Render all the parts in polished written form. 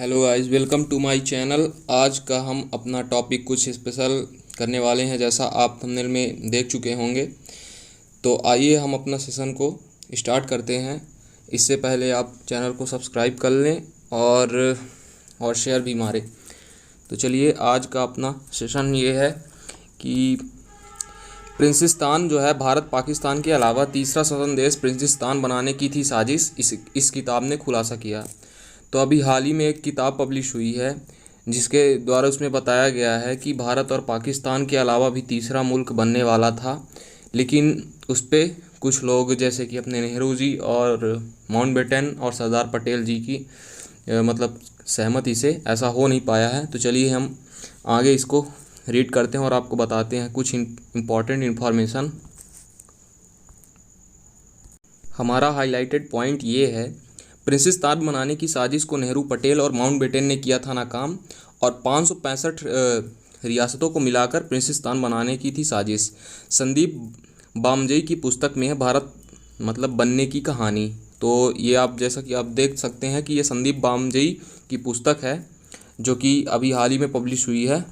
Hello guys, welcome to my channel. आज का हम अपना टॉपिक कुछ स्पेशल करने वाले हैं, जैसा आप थंबनेल में देख चुके होंगे। तो आइए हम अपना सेशन को स्टार्ट करते हैं। इससे पहले आप चैनल को सब्सक्राइब कर लें और शेयर भी मारें। तो चलिए, आज का अपना सेशन ये है कि प्रिंसिस्तान जो है, भारत पाकिस्तान के अलावा तीसरा स्वतंत्र देश प्रिंसिस्तान बनाने की थी साजिश, इस किताब ने खुलासा किया। तो अभी हाल ही में एक किताब पब्लिश हुई है जिसके द्वारा उसमें बताया गया है कि भारत और पाकिस्तान के अलावा भी तीसरा मुल्क बनने वाला था, लेकिन उस पर कुछ लोग जैसे कि अपने नेहरू जी और माउंटबेटन और सरदार पटेल जी की मतलब सहमति से ऐसा हो नहीं पाया है। तो चलिए हम आगे इसको रीड करते हैं और आपको बताते हैं कुछ इम्पॉर्टेंट इन्फॉर्मेशन। हमारा हाईलाइटेड पॉइंट ये है, प्रिंसिस्तान बनाने की साजिश को नेहरू, पटेल और माउंटबेटन ने किया था नाकाम, और 565 रियासतों को मिलाकर प्रिंसिस्तान बनाने की थी साजिश। संदीप बामजई की पुस्तक में है भारत मतलब बनने की कहानी। तो ये आप जैसा कि आप देख सकते हैं कि ये संदीप बामजई की पुस्तक है जो कि अभी हाल ही में पब्लिश हुई है।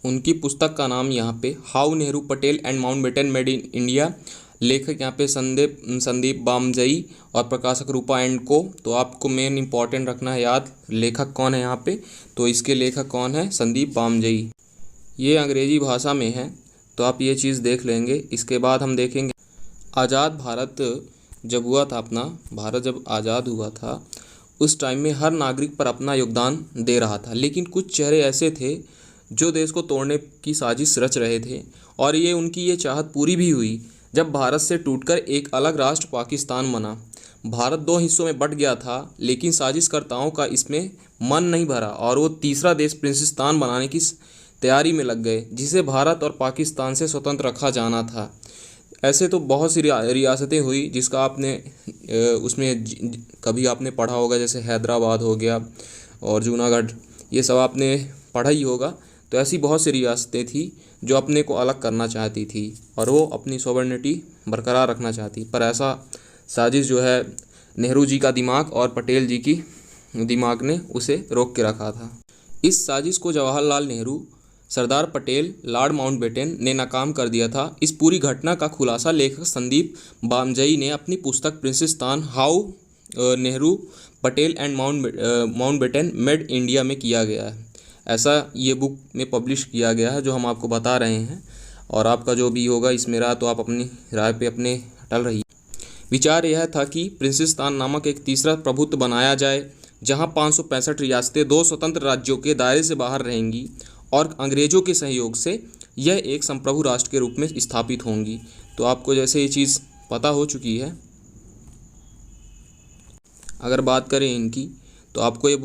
उनकी पुस्तक का नाम यहाँ पे how Nehru, Patel and Mountbatten made in India. लेखक यहाँ पे संदीप बामजई और प्रकाशक रूपा एंड को। तो आपको मेन इंपॉर्टेंट रखना है याद, लेखक कौन है यहाँ पे। तो इसके लेखक कौन है? संदीप बामजई। ये अंग्रेजी भाषा में है, तो आप ये चीज़ देख लेंगे। इसके बाद हम देखेंगे आज़ाद भारत जब हुआ था, अपना भारत जब आज़ाद हुआ था उस टाइम में हर नागरिक पर अपना योगदान दे रहा था, लेकिन कुछ चेहरे ऐसे थे जो देश को तोड़ने की साजिश रच रहे थे, और ये उनकी ये चाहत पूरी भी हुई जब भारत से टूटकर एक अलग राष्ट्र पाकिस्तान बना। भारत दो हिस्सों में बंट गया था, लेकिन साजिशकर्ताओं का इसमें मन नहीं भरा और वो तीसरा देश प्रिंसिस्तान बनाने की तैयारी में लग गए, जिसे भारत और पाकिस्तान से स्वतंत्र रखा जाना था। ऐसे तो बहुत सी रियासतें हुई जिसका आपने उसमें कभी आपने पढ़ा होगा, जैसे हैदराबाद हो गया और जूनागढ़, ये सब आपने पढ़ा ही होगा। तो ऐसी बहुत सी रियासतें थी जो अपने को अलग करना चाहती थी और वो अपनी सॉवरेनिटी बरकरार रखना चाहती, पर ऐसा साजिश जो है नेहरू जी का दिमाग और पटेल जी की दिमाग ने उसे रोक के रखा था। इस साजिश को जवाहरलाल नेहरू, सरदार पटेल, लॉर्ड माउंटबेटन ने नाकाम कर दिया था। इस पूरी घटना का खुलासा लेखक संदीप बामजई ने अपनी पुस्तक Princestan how Nehru, Patel and Mountbatten made India में किया गया है। ऐसा ये बुक में पब्लिश किया गया है जो हम आपको बता रहे हैं, और आपका जो भी होगा इसमें राय, तो आप अपनी राय पे अपने अटल रहिए। विचार यह था कि प्रिंसिस्तान नामक एक तीसरा प्रभुत्व बनाया जाए जहां 565 रियासतें दो स्वतंत्र राज्यों के दायरे से बाहर रहेंगी और अंग्रेजों के सहयोग से यह एक संप्रभु राष्ट्र के रूप में स्थापित होंगी। तो आपको जैसे ये चीज़ पता हो चुकी है। अगर बात करें इनकी, तो आपको ये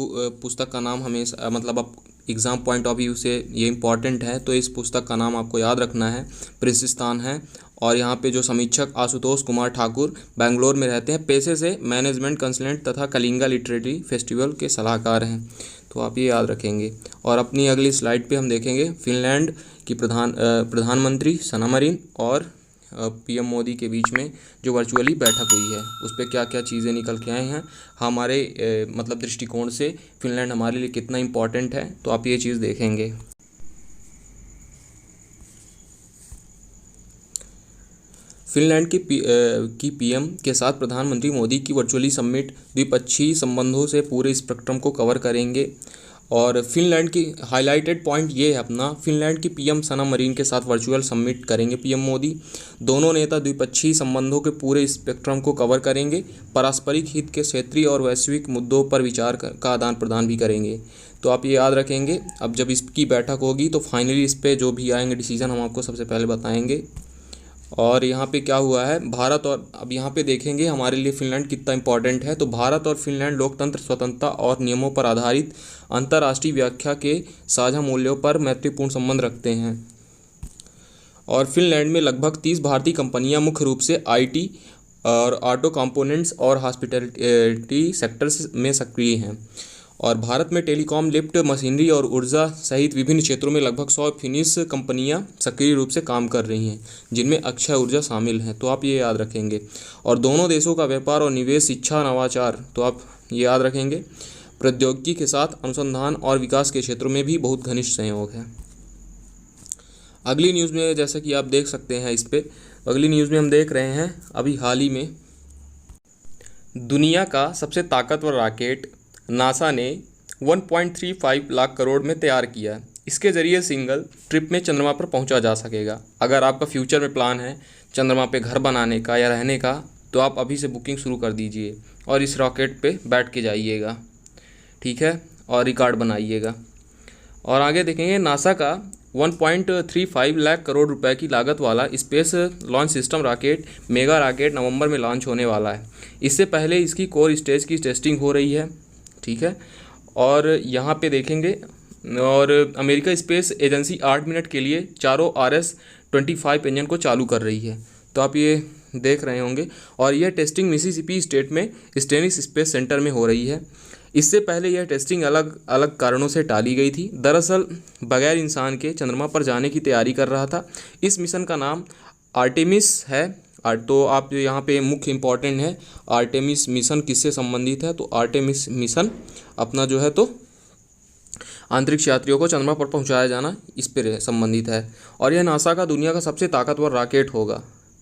पुस्तक का नाम हमेशा मतलब आप एग्ज़ाम पॉइंट ऑफ व्यू से ये इम्पॉर्टेंट है, तो इस पुस्तक का नाम आपको याद रखना है, प्रिंसिस्तान है। और यहाँ पे जो समीक्षक आशुतोष कुमार ठाकुर बेंगलोर में रहते हैं, पेशे से मैनेजमेंट कंसल्टेंट तथा कलिंगा लिटरेरी फेस्टिवल के सलाहकार हैं। तो आप ये याद रखेंगे। और अपनी अगली स्लाइड पे हम देखेंगे फिनलैंड की प्रधानमंत्री सना मरीन और पीएम मोदी के बीच में जो वर्चुअली बैठक हुई है, उस पर क्या क्या चीज़ें निकल के आए हैं, हमारे मतलब दृष्टिकोण से फिनलैंड हमारे लिए कितना इम्पोर्टेंट है, तो आप ये चीज़ देखेंगे। फिनलैंड की पीएम के साथ प्रधानमंत्री मोदी की वर्चुअली समिट द्विपक्षीय संबंधों से पूरे स्पेक्ट्रम को कवर करेंगे। और फिनलैंड की हाईलाइटेड पॉइंट ये है अपना, फिनलैंड की पीएम सना मरीन के साथ वर्चुअल समिट करेंगे पीएम मोदी। दोनों नेता द्विपक्षीय संबंधों के पूरे स्पेक्ट्रम को कवर करेंगे, पारस्परिक हित के क्षेत्रीय और वैश्विक मुद्दों पर विचार का आदान प्रदान भी करेंगे। तो आप ये याद रखेंगे। अब जब इसकी बैठक होगी तो फाइनली इस पर जो भी आएंगे डिसीजन हम आपको सबसे पहले बताएंगे। और यहाँ पे क्या हुआ है, भारत और अब यहाँ पे देखेंगे हमारे लिए फिनलैंड कितना इंपॉर्टेंट है। तो भारत और फिनलैंड लोकतंत्र, स्वतंत्रता और नियमों पर आधारित अंतर्राष्ट्रीय व्याख्या के साझा मूल्यों पर मैत्रीपूर्ण संबंध रखते हैं। और फिनलैंड में लगभग 30 भारतीय कंपनियां मुख्य रूप से आईटी और ऑटो कंपोनेंट्स और हॉस्पिटैलिटी सेक्टर्स में सक्रिय हैं। और भारत में टेलीकॉम, लिफ्ट, मशीनरी और ऊर्जा सहित विभिन्न क्षेत्रों में लगभग 100 फिनिश कंपनियां सक्रिय रूप से काम कर रही हैं, जिनमें अक्षय ऊर्जा शामिल है। तो आप ये याद रखेंगे। और दोनों देशों का व्यापार और निवेश, शिक्षा, नवाचार, तो आप ये याद रखेंगे। प्रौद्योगिकी के साथ अनुसंधान और विकास के क्षेत्रों में भी बहुत घनिष्ठ सहयोग है। अगली न्यूज़ में जैसा कि आप देख सकते हैं इस पे, अगली न्यूज़ में हम देख रहे हैं अभी हाल ही में दुनिया का सबसे ताकतवर रॉकेट नासा ने 1.35 लाख करोड़ में तैयार किया है। इसके ज़रिए सिंगल ट्रिप में चंद्रमा पर पहुंचा जा सकेगा। अगर आपका फ्यूचर में प्लान है चंद्रमा पे घर बनाने का या रहने का, तो आप अभी से बुकिंग शुरू कर दीजिए और इस रॉकेट पे बैठ के जाइएगा, ठीक है, और रिकॉर्ड बनाइएगा। और आगे देखेंगे नासा का 1.35 लाख करोड़ रुपए की लागत वाला space launch system rocket mega rocket नवंबर में लॉन्च होने वाला है। इससे पहले इसकी कोर स्टेज की टेस्टिंग हो रही है, ठीक है। और यहाँ पे देखेंगे, और अमेरिका स्पेस एजेंसी 8 मिनट के लिए चारों RS-25 इंजन को चालू कर रही है, तो आप ये देख रहे होंगे। और यह टेस्टिंग मिसिसिपी स्टेट में स्टेनिस स्पेस सेंटर में हो रही है। इससे पहले यह टेस्टिंग अलग अलग कारणों से टाली गई थी। दरअसल बगैर इंसान के चंद्रमा पर जाने की तैयारी कर रहा था। इस मिशन का नाम आर्टेमिस है। तो आप यहाँ पे मुख्य इम्पॉर्टेंट है आर्टेमिस मिशन किससे संबंधित है, तो आर्टेमिस मिशन अपना जो है तो अंतरिक्ष यात्रियों को चंद्रमा पर पहुँचाया जाना इस पर संबंधित है। और यह नासा का दुनिया का सबसे ताकतवर रॉकेट होगा।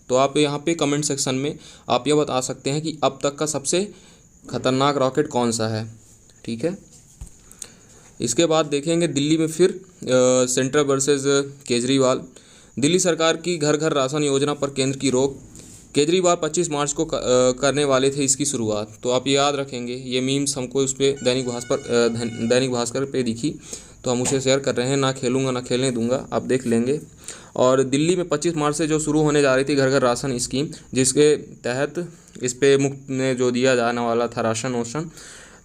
तो आप यहाँ पे कमेंट सेक्शन में आप ये बता सकते हैं कि अब तक का सबसे खतरनाक रॉकेट कौन सा है, ठीक है। इसके बाद देखेंगे दिल्ली में फिर सेंटर वर्सेस केजरीवाल। दिल्ली सरकार की घर घर राशन योजना पर केंद्र की रोक। केजरीवाल 25 मार्च को करने वाले थे इसकी शुरुआत। तो आप ये याद रखेंगे, ये मीम्स हमको उस पर दैनिक भास्कर पे दिखी, तो हम उसे शेयर कर रहे हैं। ना खेलूँगा ना खेलने दूंगा, आप देख लेंगे। और दिल्ली में 25 मार्च से जो शुरू होने जा रही थी घर घर राशन स्कीम, जिसके तहत इस पे मुफ्त में जो दिया जाने वाला था राशन ओशन,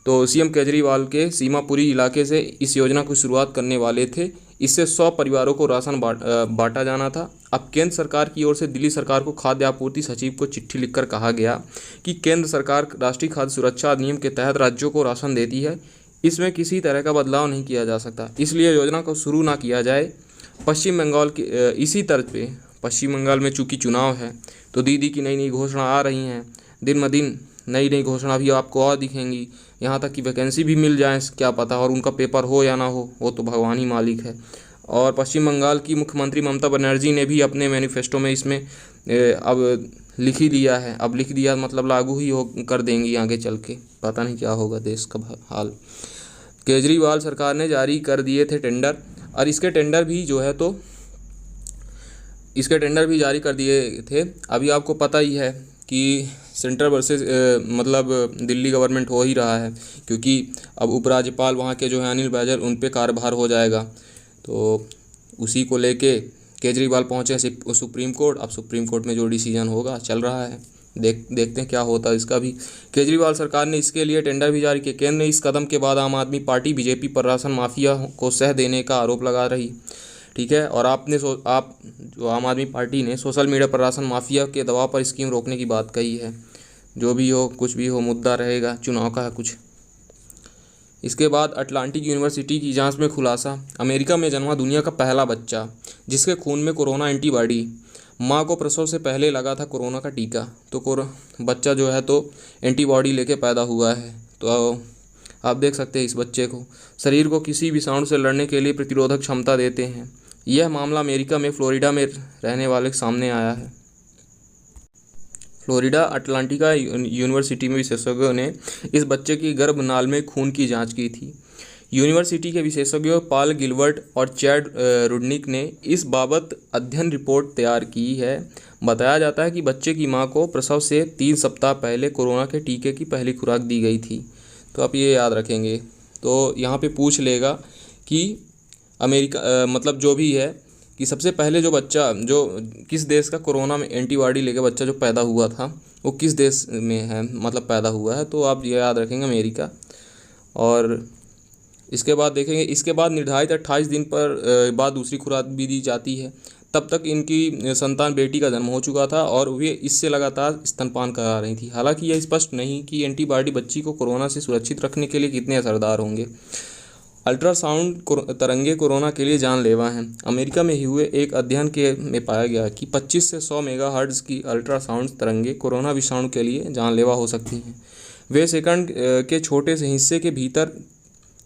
तो सीएम केजरीवाल के सीमापुरी इलाके से इस योजना की शुरुआत करने वाले थे। इससे 100 परिवारों को राशन बांटा जाना था। अब केंद्र सरकार की ओर से दिल्ली सरकार को खाद्य आपूर्ति सचिव को चिट्ठी लिखकर कहा गया कि केंद्र सरकार राष्ट्रीय खाद्य सुरक्षा अधिनियम के तहत राज्यों को राशन देती है, इसमें किसी तरह का बदलाव नहीं किया जा सकता, इसलिए योजना को शुरू ना किया जाए। पश्चिम बंगाल के इसी तर्ज पे पश्चिम बंगाल में चूँकि चुनाव है, तो दीदी की नई नई घोषणा आ रही हैं। दिन ब दिन नई नई घोषणा भी आपको और दिखेंगी। यहाँ तक कि वैकेंसी भी मिल जाए क्या पता, और उनका पेपर हो या ना हो वो तो भगवान ही मालिक है। और पश्चिम बंगाल की मुख्यमंत्री ममता बनर्जी ने भी अपने मैनिफेस्टो में इसमें अब लिख ही दिया है। अब लिख दिया मतलब लागू ही हो कर देंगी आगे चल के, पता नहीं क्या होगा देश का हाल। केजरीवाल सरकार ने जारी कर दिए थे टेंडर, और इसके टेंडर भी जो है तो इसके टेंडर भी जारी कर दिए थे। अभी आपको पता ही है कि सेंटर वर्सेस मतलब दिल्ली गवर्नमेंट हो ही रहा है, क्योंकि अब उपराज्यपाल वहाँ के जो है अनिल बैजल, उन पे कार्यभार हो जाएगा। तो उसी को लेके केजरीवाल पहुँचे सुप्रीम कोर्ट। अब सुप्रीम कोर्ट में जो डिसीजन होगा चल रहा है, देखते हैं क्या होता है इसका भी। केजरीवाल सरकार ने इसके लिए टेंडर भी जारी किए। केंद्र ने इस कदम के बाद आम आदमी पार्टी बीजेपी पर राशन माफिया को सह देने का आरोप लगा रही, ठीक है। और आप जो आम आदमी पार्टी ने सोशल मीडिया पर राशन माफिया के दबाव पर स्कीम रोकने की बात कही है। जो भी हो कुछ भी हो, मुद्दा रहेगा, चुनाव का है कुछ। इसके बाद अटलांटिक यूनिवर्सिटी की जांच में खुलासा। अमेरिका में जन्मा दुनिया का पहला बच्चा जिसके खून में कोरोना एंटीबॉडी। माँ को प्रसव से पहले लगा था कोरोना का टीका, तो बच्चा जो है तो एंटीबॉडी लेके पैदा हुआ है। तो आप देख सकते हैं इस बच्चे को शरीर को किसी विषाणु से लड़ने के लिए प्रतिरोधक क्षमता देते हैं। यह मामला अमेरिका में फ्लोरिडा में रहने वाले के सामने आया है। फ्लोरिडा अटलांटिका यूनिवर्सिटी में विशेषज्ञों ने इस बच्चे की गर्भनाल में खून की जांच की थी। यूनिवर्सिटी के विशेषज्ञों पॉल गिलबर्ट और चैड रुडनिक ने इस बाबत अध्ययन रिपोर्ट तैयार की है। बताया जाता है कि बच्चे की मां को प्रसव से 3 सप्ताह पहले कोरोना के टीके की पहली खुराक दी गई थी। तो आप ये याद रखेंगे। तो यहाँ पे पूछ लेगा कि अमेरिका मतलब जो भी है कि सबसे पहले जो बच्चा जो किस देश का कोरोना में एंटीबॉडी लेके बच्चा जो पैदा हुआ था वो किस देश में है, मतलब पैदा हुआ है। तो आप ये याद रखेंगे अमेरिका। और इसके बाद देखेंगे, इसके बाद निर्धारित 28 दिन पर बाद दूसरी खुराक भी दी जाती है। तब तक इनकी संतान बेटी का जन्म हो चुका था और वे इससे लगातार स्तनपान करा रही थी। हालांकि यह स्पष्ट नहीं कि एंटीबॉडी बच्ची को कोरोना से सुरक्षित रखने के लिए कितने असरदार होंगे। अल्ट्रासाउंड तरंगे कोरोना के लिए जानलेवा हैं। अमेरिका में हुए एक अध्ययन में पाया गया कि 25 से 100 मेगाहर्ट्ज़ की अल्ट्रासाउंड तरंगे कोरोना विषाणु के लिए जानलेवा हो सकती हैं। वे सेकंड के छोटे से हिस्से के भीतर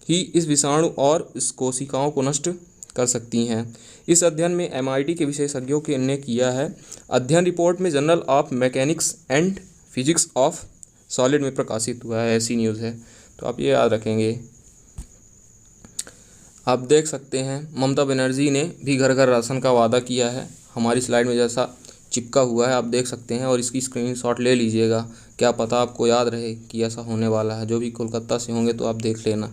ही इस विषाणु और इस कोशिकाओं को नष्ट कर सकती हैं। इस अध्ययन में MIT के विशेषज्ञों ने किया है। अध्ययन रिपोर्ट में journal of mechanics and physics of solid में प्रकाशित हुआ है। ऐसी न्यूज़ है, तो आप ये याद रखेंगे। आप देख सकते हैं ममता बनर्जी ने भी घर घर राशन का वादा किया है। हमारी स्लाइड में जैसा चिपका हुआ है आप देख सकते हैं, और इसकी स्क्रीनशॉट ले लीजिएगा, क्या पता आपको याद रहे कि ऐसा होने वाला है। जो भी कोलकाता से होंगे तो आप देख लेना।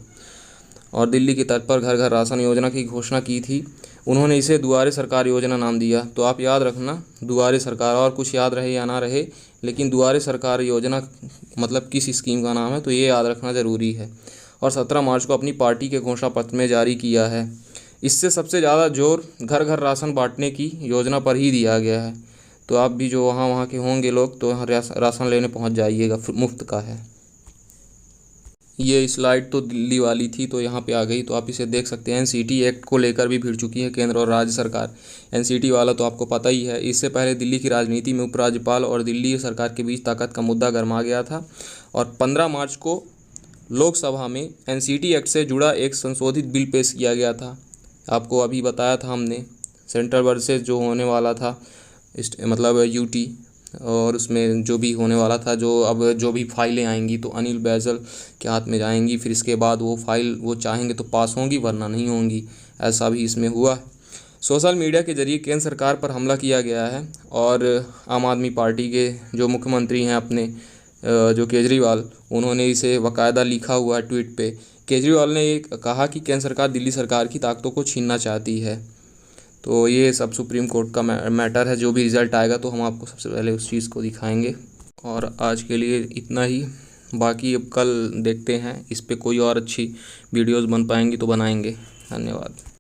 और दिल्ली की तर्ज पर घर घर राशन योजना की घोषणा की थी। उन्होंने इसे दुआरे सरकार योजना नाम दिया। तो आप याद रखना, दुआरे सरकार, और कुछ याद रहे या ना रहे, लेकिन दुआरे सरकार योजना मतलब किस स्कीम का नाम है, तो ये याद रखना ज़रूरी है। और 17 मार्च को अपनी पार्टी के घोषणा पत्र में जारी किया है। इससे सबसे ज़्यादा जोर घर घर राशन बांटने की योजना पर ही दिया गया है। तो आप भी जो वहाँ के होंगे लोग, तो राशन लेने पहुँच जाइएगा, मुफ्त का है। ये स्लाइड तो दिल्ली वाली थी, तो यहाँ पे आ गई, तो आप इसे देख सकते हैं। NCT एक्ट को लेकर भी भिड़ चुकी है केंद्र और राज्य सरकार। NCT वाला तो आपको पता ही है। इससे पहले दिल्ली की राजनीति में उपराज्यपाल और दिल्ली सरकार के बीच ताकत का मुद्दा गर्मा गया था, और 15 मार्च को लोकसभा में NCT एक्ट से जुड़ा एक संशोधित बिल पेश किया गया था। आपको अभी बताया था हमने, सेंट्रल वर्सेस जो होने वाला था, मतलब UT, और उसमें जो भी होने वाला था, जो अब जो भी फाइलें आएंगी तो अनिल बैजल के हाथ में जाएंगी। फिर इसके बाद वो फाइल वो चाहेंगे तो पास होंगी, वरना नहीं होंगी। ऐसा भी इसमें हुआ। सोशल मीडिया के जरिए केंद्र सरकार पर हमला किया गया है, और आम आदमी पार्टी के जो मुख्यमंत्री हैं अपने जो केजरीवाल, उन्होंने इसे बाकायदा लिखा हुआ है ट्वीट पे। केजरीवाल ने ये कहा कि केंद्र सरकार दिल्ली सरकार की ताकतों को छीनना चाहती है। तो ये सब सुप्रीम कोर्ट का मैटर है। जो भी रिज़ल्ट आएगा तो हम आपको सबसे पहले उस चीज़ को दिखाएंगे। और आज के लिए इतना ही, बाकी अब कल देखते हैं इस पे कोई और अच्छी वीडियोस बन पाएंगी तो बनाएंगे। धन्यवाद।